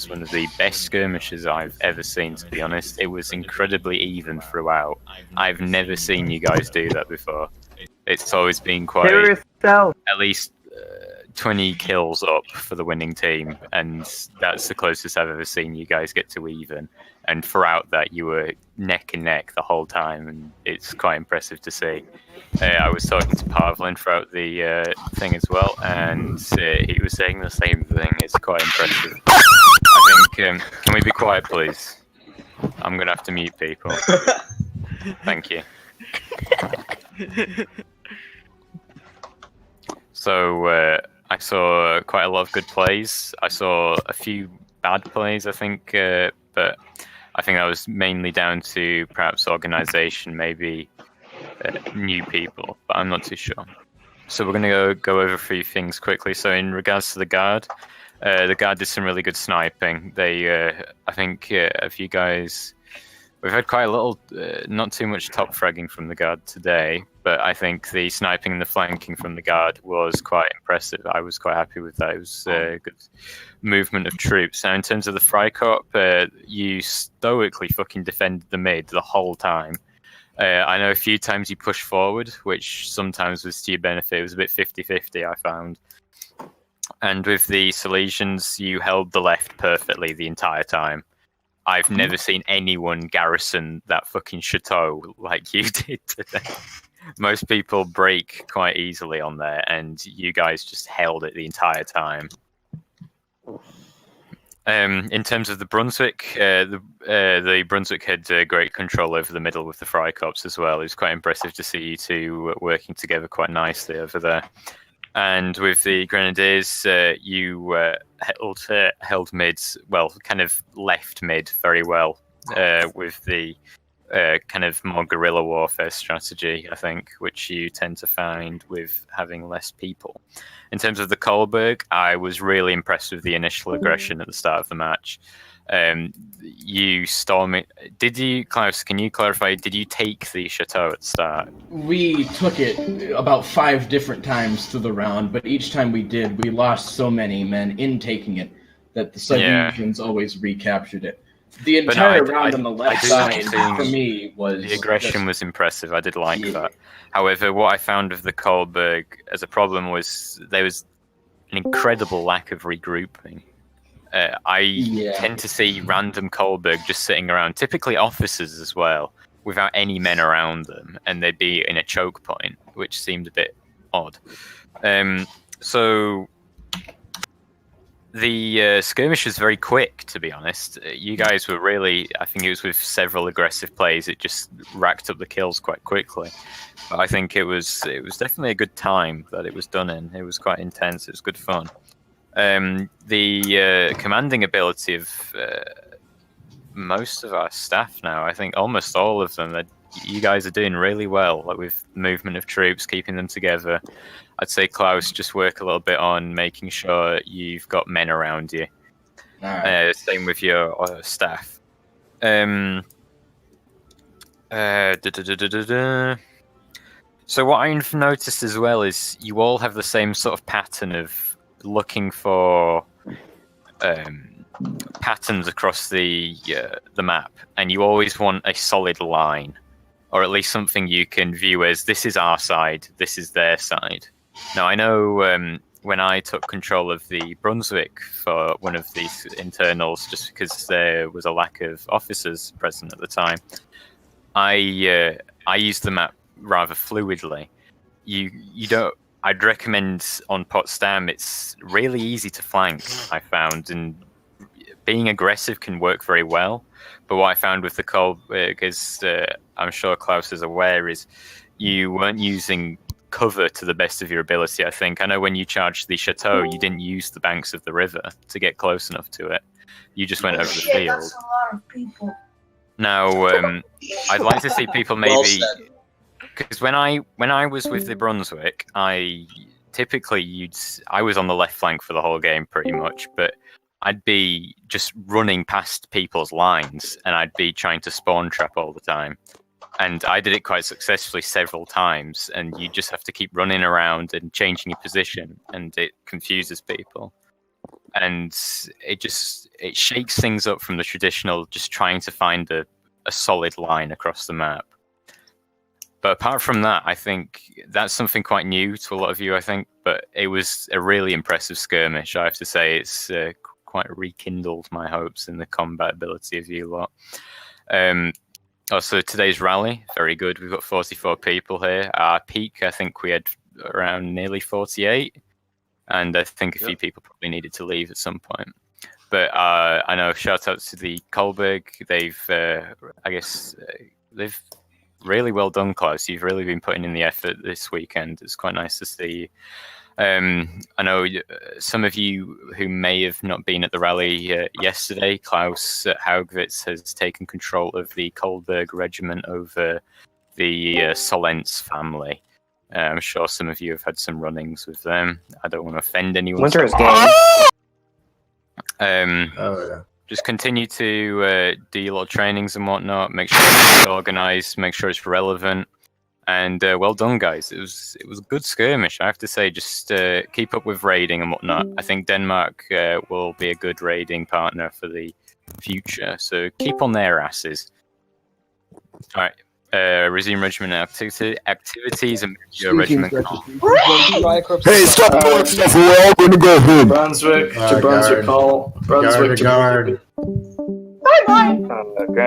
was one of the best skirmishes I've ever seen, to be honest. It was incredibly even throughout. I've never seen you guys do that before. It's always been quite, at least 20 kills up for the winning team, and that's the closest I've ever seen you guys get to even. And throughout that, you were neck and neck the whole time, and it's quite impressive to see. I was talking to Parvolin throughout the thing as well, and he was saying the same thing. It's quite impressive. I think, can we be quiet, please? I'm going to have to mute people. Thank you. So, I saw quite a lot of good plays. I saw a few bad plays, I think, but I think that was mainly down to perhaps organisation, maybe new people, but I'm not too sure. So we're going to go over a few things quickly. So in regards to the Guard did some really good sniping. They, I think, if you guys... We've had quite a little, not too much top fragging from the Guard today, but I think the sniping and the flanking from the Guard was quite impressive. I was quite happy with that. It was a good movement of troops. Now, in terms of the Freikorps, you stoically fucking defended the mid the whole time. I know a few times you pushed forward, which sometimes was to your benefit. It was a bit 50-50, I found. And with the Silesians, you held the left perfectly the entire time. I've never seen anyone garrison that fucking chateau like you did today. Most people break quite easily on there, and you guys just held it the entire time. In terms of the Brunswick, the Brunswick had great control over the middle with the Freikorps as well. It was quite impressive to see you two working together quite nicely over there. And with the Grenadiers, you held mids, well, kind of left mid very well, with the kind of more guerrilla warfare strategy, I think, which you tend to find with having less people. In terms of the Kolberg, I was really impressed with the initial aggression at the start of the match. You storm it. Did you, Klaus, can you clarify, did you take the chateau at the start? We took it about 5 different times through the round, but each time we did, we lost so many men in taking it that the Silesians always recaptured it. The entire round on the left side, for me, was... The aggression was impressive. I did like that. However, what I found with the Kolberg as a problem was there was an incredible lack of regrouping. I tend to see random Kolberg just sitting around, typically officers as well, without any men around them, and they'd be in a choke point, which seemed a bit odd. So the skirmish was very quick, to be honest. You guys were really, I think it was with several aggressive plays, it just racked up the kills quite quickly. But I think it was definitely a good time that it was done in. It was quite intense. It was good fun. The commanding ability of most of our staff now, I think almost all of them, that you guys are doing really well, like with movement of troops, keeping them together. I'd say, Klaus, just work a little bit on making sure you've got men around you. Same with your staff. So what I've noticed as well is you all have the same sort of pattern of looking for patterns across the map, and you always want a solid line, or at least something you can view as this is our side, this is their side. Now, I know when I took control of the Brunswick for one of these internals, just because there was a lack of officers present at the time, I used the map rather fluidly. You don't. I'd recommend on Potsdam, it's really easy to flank, I found, and being aggressive can work very well. But what I found with the Kolberg, as I'm sure Klaus is aware, is you weren't using cover to the best of your ability, I think. I know when you charged the chateau, you didn't use the banks of the river to get close enough to it. You just went over the field. That's a lot of people. Now, I'd like to see people maybe... Because when I was with the Brunswick, I was on the left flank for the whole game pretty much, but I'd be just running past people's lines, and I'd be trying to spawn trap all the time. And I did it quite successfully several times, and you just have to keep running around and changing your position, and it confuses people. and it shakes things up from the traditional just trying to find a solid line across the map. But apart from that, I think that's something quite new to a lot of you, I think. But it was a really impressive skirmish. I have to say, it's quite rekindled my hopes in the combat ability of you lot. Also, today's rally, very good. We've got 44 people here. Our peak, I think we had around nearly 48. And I think a few people probably needed to leave at some point. But I know, shout out to the Kolberg. They've really well done, Klaus. You've really been putting in the effort this weekend. It's quite nice to see. I know some of you who may have not been at the rally yesterday, Klaus Haugwitz has taken control of the Garde-Regiment over the Solentz family. I'm sure some of you have had some run-ings with them. I don't want to offend anyone. Winter is game. Just continue to do your little trainings and whatnot. Make sure it's organized. Make sure it's relevant. And well done, guys. It was a good skirmish, I have to say. Just keep up with raiding and whatnot. I think Denmark will be a good raiding partner for the future. So keep on their asses. All right. Resume regiment activities and your regiment call. Hey, stop doing stuff. We're all going to go home. Brunswick to Brunswick call. Brunswick to Guard. Bye bye. Okay.